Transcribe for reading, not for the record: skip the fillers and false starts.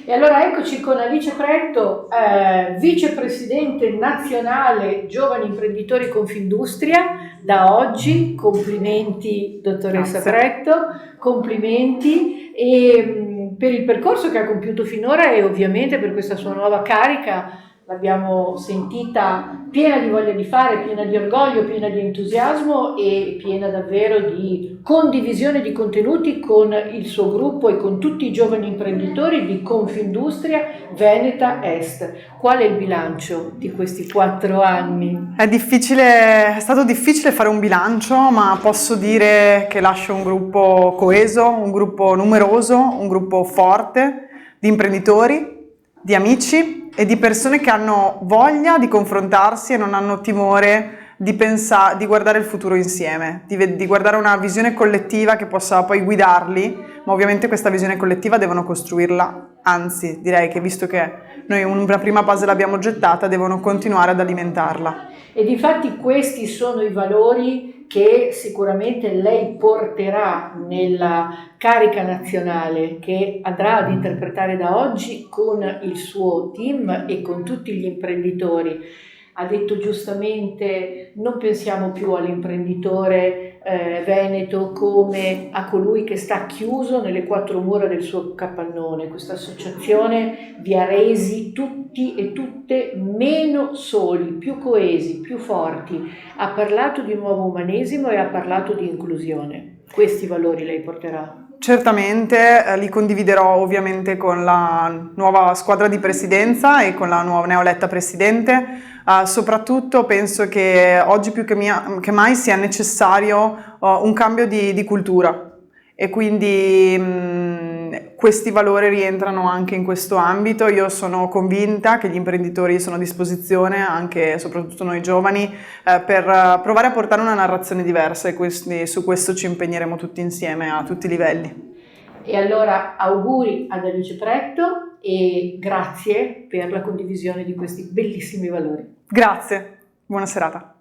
E allora eccoci con Alice Pretto, vicepresidente nazionale Giovani Imprenditori Confindustria. Da oggi, complimenti dottoressa Grazie. Pretto, complimenti e per il percorso che ha compiuto finora e ovviamente per questa sua nuova carica. L'abbiamo sentita piena di voglia di fare, piena di orgoglio, piena di entusiasmo e piena davvero di condivisione di contenuti con il suo gruppo e con tutti i giovani imprenditori di Confindustria Veneta Est. Qual è il bilancio di questi 4 anni? È stato difficile fare un bilancio, ma posso dire che lascio un gruppo coeso, un gruppo numeroso, un gruppo forte di imprenditori, di amici e di persone che hanno voglia di confrontarsi e non hanno timore di guardare il futuro insieme, di guardare una visione collettiva che possa poi guidarli, ma ovviamente questa visione collettiva devono costruirla, anzi direi che visto che noi una prima base l'abbiamo gettata, devono continuare ad alimentarla. E difatti questi sono i valori che sicuramente lei porterà nella carica nazionale che andrà ad interpretare da oggi con il suo team e con tutti gli imprenditori. Ha detto giustamente, non pensiamo più all'imprenditore veneto come a colui che sta chiuso nelle 4 mura del suo capannone. Questa associazione vi ha resi tutti e tutte meno soli, più coesi, più forti. Ha parlato di nuovo umanesimo e ha parlato di inclusione. Questi valori lei porterà. Certamente li condividerò ovviamente con la nuova squadra di presidenza e con la nuova neoletta presidente. Soprattutto penso che oggi più che mai sia necessario un cambio di cultura e quindi questi valori rientrano anche in questo ambito. Io sono convinta che gli imprenditori sono a disposizione, anche e soprattutto noi giovani, per provare a portare una narrazione diversa e su questo ci impegneremo tutti insieme a tutti i livelli. E allora auguri ad Alice Pretto e grazie per la condivisione di questi bellissimi valori. Grazie, buona serata.